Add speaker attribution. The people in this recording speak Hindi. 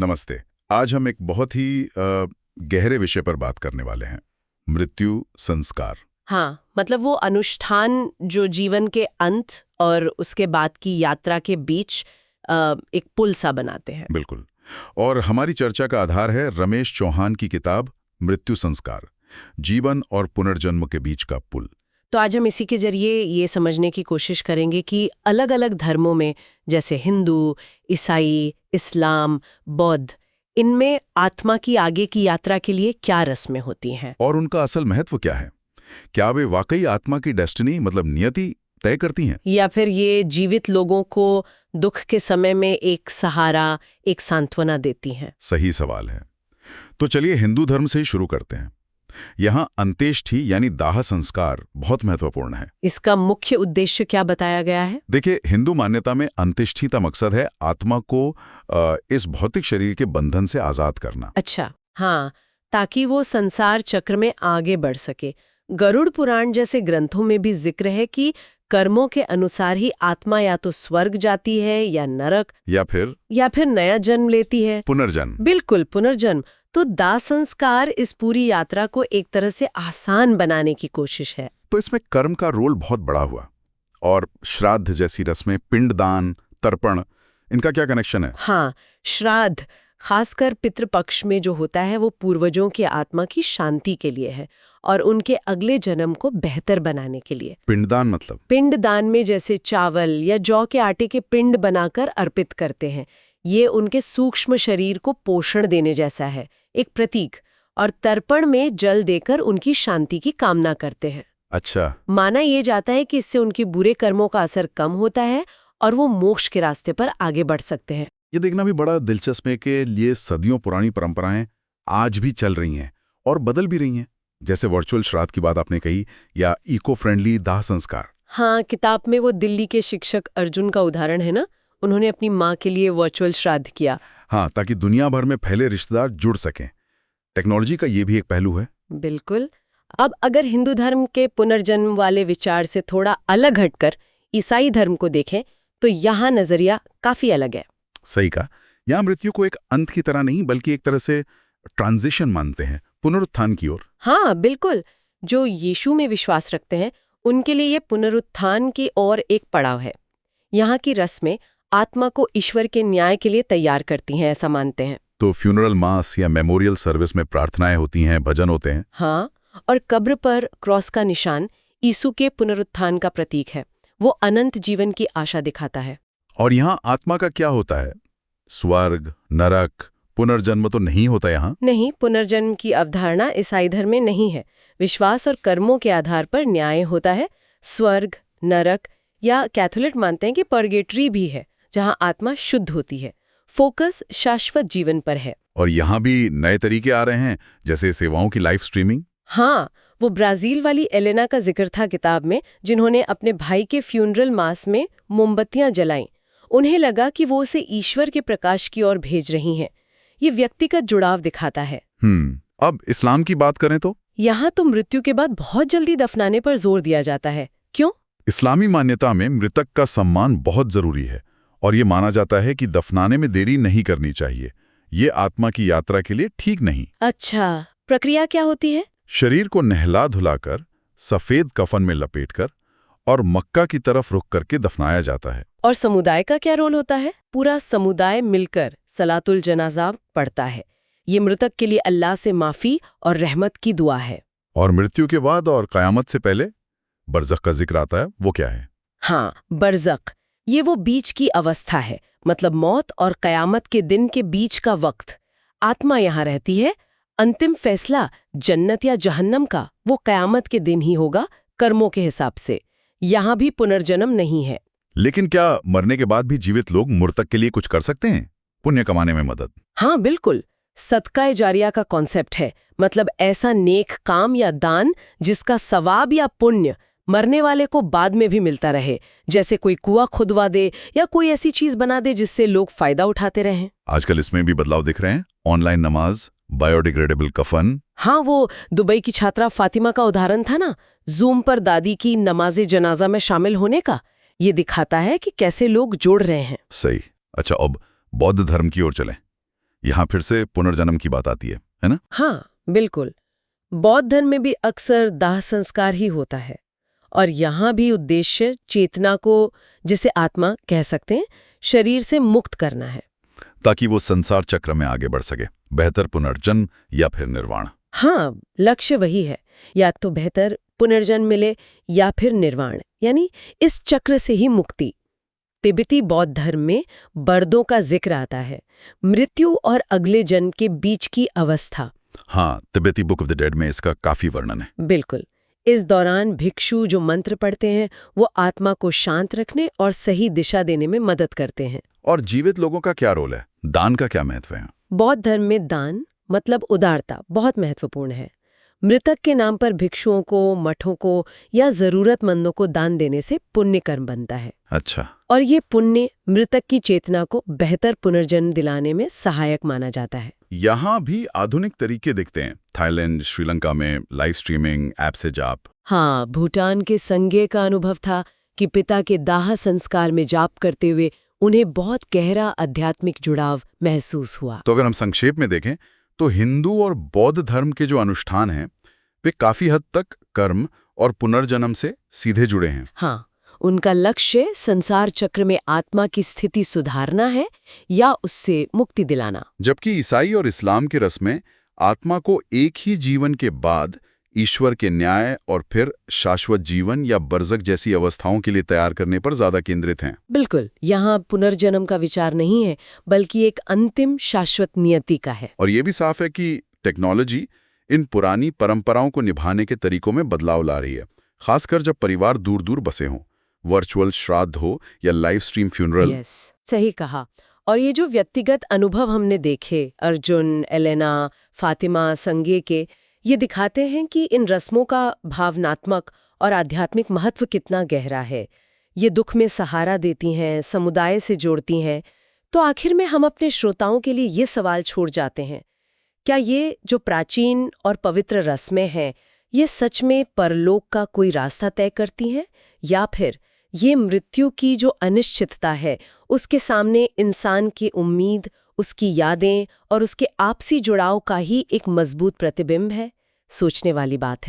Speaker 1: नमस्ते। आज हम एक बहुत ही गहरे विषय पर बात करने वाले हैं, मृत्यु संस्कार।
Speaker 2: हाँ, मतलब वो अनुष्ठान जो जीवन के अंत और उसके बाद की यात्रा के बीच एक पुल सा बनाते हैं।
Speaker 1: बिल्कुल। और हमारी चर्चा का आधार है रमेश चौहान की किताब मृत्यु संस्कार, जीवन और पुनर्जन्म के बीच का पुल।
Speaker 2: तो आज हम इसी के जरिए ये समझने की कोशिश करेंगे कि अलग-अलग धर्मों में, जैसे हिंदू, ईसाई, इस्लाम, बौद्ध, इनमें आत्मा की आगे की यात्रा के लिए क्या रस्में होती हैं।
Speaker 1: और उनका असल महत्व क्या है? क्या वे वाकई आत्मा की डेस्टिनी मतलब नियति तय करती हैं?
Speaker 2: या फिर ये जीवित लोगों को दुख के समय में एक सहारा, एक सांत्वना देती हैं।
Speaker 1: सही सवाल है। तो चलिए हिंदू धर्म से ही शुरू करते हैं। यहाँ अंत्येष्टि यानी दाह संस्कार बहुत महत्वपूर्ण है।
Speaker 2: इसका मुख्य उद्देश्य क्या बताया गया है?
Speaker 1: देखिए, हिंदू मान्यता में अंत्येष्टि का मकसद है आत्मा को इस भौतिक शरीर के बंधन से आजाद करना।
Speaker 2: अच्छा, हाँ, ताकि वो संसार चक्र में आगे बढ़ सके। गरुड़ पुराण जैसे ग्रंथों में भी जिक्र है कि कर्मों के अनुसार ही आत्मा या तो स्वर्ग जाती है या नरक
Speaker 1: या फिर
Speaker 2: नया जन्म लेती है।
Speaker 1: पुनर्जन्म।
Speaker 2: बिल्कुल, पुनर्जन्म। तो दाह संस्कार इस पूरी यात्रा को एक तरह से आसान बनाने की कोशिश है।
Speaker 1: तो इसमें कर्म का रोल बहुत बड़ा हुआ। और श्राद्ध जैसी रस्में, पिंडदान, तर्पण, इनका क्या कनेक्शन है?
Speaker 2: हाँ, श्राद्ध खासकर पितृपक्ष में जो होता है वो पूर्वजों की आत्मा की शांति के लिए है और उनके अगले जन्म को बेहतर बनाने के लिए।
Speaker 1: पिंडदान मतलब?
Speaker 2: पिंडदान में जैसे चावल या जौ के आटे के पिंड बनाकर अर्पित करते हैं। ये उनके सूक्ष्म शरीर को पोषण देने जैसा है, एक प्रतीक। और तर्पण में जल देकर उनकी शांति की कामना करते हैं।
Speaker 1: अच्छा।
Speaker 2: माना ये जाता है कि इससे उनके बुरे कर्मों का असर कम होता है और वो मोक्ष के रास्ते पर आगे बढ़ सकते हैं।
Speaker 1: ये देखना भी बड़ा दिलचस्प है कि ये सदियों पुरानी परंपराएं आज भी चल रही हैं और बदल भी रही हैं। जैसे वर्चुअल श्राद्ध की बात आपने कही, या इको फ्रेंडली दाह संस्कार।
Speaker 2: हाँ, किताब में वो दिल्ली के शिक्षक अर्जुन का उदाहरण है ना, उन्होंने अपनी माँ के लिए वर्चुअल श्राद्ध किया।
Speaker 1: हाँ, ताकि दुनिया भर में फैले रिश्तेदार जुड़ सकें। टेक्नोलॉजी का ये भी एक पहलू है।
Speaker 2: बिल्कुल। अब अगर हिंदू धर्म के पुनर्जन्म वाले विचार से थोड़ा अलग हटकर ईसाई धर्म को देखें तो यहाँ नजरिया काफी अलग है।
Speaker 1: सही कहा। यहाँ मृत्यु को एक अंत की तरह नहीं बल्कि एक तरह से ट्रांजिशन मानते हैं, पुनरुत्थान की ओर।
Speaker 2: हाँ, बिल्कुल। जो यीशु में विश्वास रखते हैं उनके लिए ये पुनरुत्थान की ओर एक पड़ाव है। यहाँ की रस्में आत्मा को ईश्वर के न्याय के लिए तैयार करती हैं, ऐसा मानते हैं।
Speaker 1: तो फ्यूनरल मास या मेमोरियल सर्विस में प्रार्थनाएं होती हैं, भजन होते हैं।
Speaker 2: हाँ, और कब्र पर क्रॉस का निशान यीशु के पुनरुत्थान का प्रतीक है। वो अनंत जीवन की आशा दिखाता है।
Speaker 1: और यहाँ आत्मा का क्या होता है? स्वर्ग, नरक, पुनर्जन्म तो नहीं होता यहाँ?
Speaker 2: नहीं, पुनर्जन्म की अवधारणा ईसाई धर्म में नहीं है। विश्वास और कर्मों के आधार पर न्याय होता है। स्वर्ग, नरक, या कैथोलिक मानते हैं कि पर्गेटरी भी है, जहाँ आत्मा शुद्ध होती है। फोकस शाश्वत जीवन पर है।
Speaker 1: और यहाँ भी नए तरीके आ रहे हैं, जैसे सेवाओं की लाइव स्ट्रीमिंग।
Speaker 2: हाँ, वो ब्राजील वाली एलेना का जिक्र था किताब में, जिन्होंने अपने भाई के फ्यूनरल मास में मोमबत्तियां जलाईं। उन्हें लगा कि वो उसे ईश्वर के प्रकाश की ओर भेज रही हैं। ये व्यक्तिगत जुड़ाव दिखाता है।
Speaker 1: अब इस्लाम की बात करें तो?
Speaker 2: यहाँ तो मृत्यु के बाद बहुत जल्दी दफनाने पर जोर दिया जाता है। क्यों?
Speaker 1: इस्लामी मान्यता में मृतक का सम्मान बहुत जरूरी है और ये माना जाता है कि दफनाने में देरी नहीं करनी चाहिए। ये आत्मा की यात्रा के लिए ठीक नहीं।
Speaker 2: अच्छा, प्रक्रिया क्या होती है?
Speaker 1: शरीर को नहला धुलाकर, सफेद कफन में लपेटकर और मक्का की तरफ रुख करके दफनाया जाता है।
Speaker 2: और समुदाय का क्या रोल होता है? पूरा समुदाय मिलकर सलातुल जनाजा पढ़ता है। ये मृतक के लिए अल्लाह से माफी और रहमत की दुआ है।
Speaker 1: और मृत्यु के बाद और कयामत से पहले बरज़ख का जिक्र आता है, वो क्या है?
Speaker 2: हाँ, बरज़ख, ये वो बीच की अवस्था है, मतलब मौत और कयामत के दिन के बीच का वक्त। आत्मा यहाँ रहती है। अंतिम फैसला जन्नत या जहन्नम का वो कयामत के दिन ही होगा, कर्मों के हिसाब से। यहाँ भी पुनर्जन्म नहीं है।
Speaker 1: लेकिन क्या मरने के बाद भी जीवित लोग मृतक के लिए कुछ कर सकते हैं? पुण्य कमाने में मदद?
Speaker 2: हाँ, बिल्कुल। सदका जारिया का कॉन्सेप्ट है, मतलब ऐसा नेक काम या दान जिसका सवाब या पुण्य मरने वाले को बाद में भी मिलता रहे। जैसे कोई कुआं खुदवा दे या कोई ऐसी चीज बना दे जिससे लोग फायदा उठाते रहें।
Speaker 1: आजकल इसमें भी बदलाव दिख रहे हैं। ऑनलाइन नमाज, बायोडिग्रेडेबल कफन।
Speaker 2: हाँ, वो दुबई की छात्रा फातिमा का उदाहरण था ना, जूम पर दादी की नमाज़े जनाजा में शामिल होने का। ये दिखाता है कि कैसे लोग जोड़ रहे हैं।
Speaker 1: सही। अच्छा, अब बौद्ध धर्म की ओर चलें। यहाँ फिर से पुनर्जन्म की बात आती है ना?
Speaker 2: हाँ, बिल्कुल। बौद्ध धर्म में भी अक्सर दाह संस्कार ही होता है और यहाँ भी उद्देश्य चेतना को, जिसे आत्मा कह सकते हैं, शरीर से मुक्त करना है,
Speaker 1: ताकि वो संसार चक्र में आगे बढ़ सके, बेहतर पुनर्जन्म या फिर निर्वाण।
Speaker 2: हाँ, लक्ष्य वही है, या तो बेहतर पुनर्जन्म मिले या फिर निर्वाण, यानी इस चक्र से ही मुक्ति। तिब्बती बौद्ध धर्म में बर्दों का जिक्र आता है, मृत्यु और अगले जन्म के बीच की अवस्था।
Speaker 1: हाँ, तिब्बती बुक ऑफ द डेड में इसका काफी वर्णन है।
Speaker 2: बिल्कुल। इस दौरान भिक्षु जो मंत्र पढ़ते हैं वो आत्मा को शांत रखने और सही दिशा देने में मदद करते हैं।
Speaker 1: और जीवित लोगों का क्या रोल है? दान का क्या महत्व है?
Speaker 2: बौद्ध धर्म में दान मतलब उदारता बहुत महत्वपूर्ण है। मृतक के नाम पर भिक्षुओं को, मठों को या जरूरतमंदों को दान देने से पुण्य कर्म बनता है।
Speaker 1: अच्छा।
Speaker 2: और ये पुण्य मृतक की चेतना को बेहतर पुनर्जन्म दिलाने में सहायक माना जाता है।
Speaker 1: यहाँ भी आधुनिक तरीके दिखते हैं। थाईलैंड, श्रीलंका में लाइव स्ट्रीमिंग, ऐप से जाप।
Speaker 2: हाँ, भूटान के संगे का अनुभव था कि पिता के दाह संस्कार में जाप करते हुए उन्हें बहुत गहरा आध्यात्मिक जुड़ाव महसूस हुआ।
Speaker 1: तो अगर हम संक्षेप में देखें तो हिंदू और बौद्ध धर्म के जो अनुष्ठान हैं वे काफी हद तक कर्म और पुनर्जन्म से सीधे जुड़े हैं।
Speaker 2: हाँ, उनका लक्ष्य संसार चक्र में आत्मा की स्थिति सुधारना है या उससे मुक्ति दिलाना।
Speaker 1: जबकि ईसाई और इस्लाम के रस्में आत्मा को एक ही जीवन के बाद ईश्वर के न्याय और फिर शाश्वत जीवन या बरज़ख जैसी अवस्थाओं के लिए तैयार करने पर ज्यादा केंद्रित हैं।
Speaker 2: बिल्कुल, यहाँ पुनर्जन्म का विचार नहीं है बल्कि एक अंतिम शाश्वत नियति का है।
Speaker 1: और ये भी साफ है कि टेक्नोलॉजी इन पुरानी परंपराओं को निभाने के तरीकों में बदलाव ला रही है, खासकर जब परिवार दूर दूर बसे हों। वर्चुअल श्राद्ध हो या लाइव स्ट्रीम फ्यूनरल।
Speaker 2: सही कहा। और ये जो व्यक्तिगत अनुभव हमने देखे, अर्जुन, एलेना, फातिमा, संगे के, ये दिखाते हैं कि इन रस्मों का भावनात्मक और आध्यात्मिक महत्व कितना गहरा है। ये दुख में सहारा देती हैं, समुदाय से जोड़ती हैं। तो आखिर में हम अपने श्रोताओं के लिए ये सवाल छोड़ जाते हैं, क्या ये जो प्राचीन और पवित्र रस्में हैं ये सच में परलोक का कोई रास्ता तय करती हैं, या फिर ये मृत्यु की जो अनिश्चितता है उसके सामने इंसान की उम्मीद, उसकी यादें और उसके आपसी जुड़ाव का ही एक मजबूत प्रतिबिंब है? सोचने वाली बात है।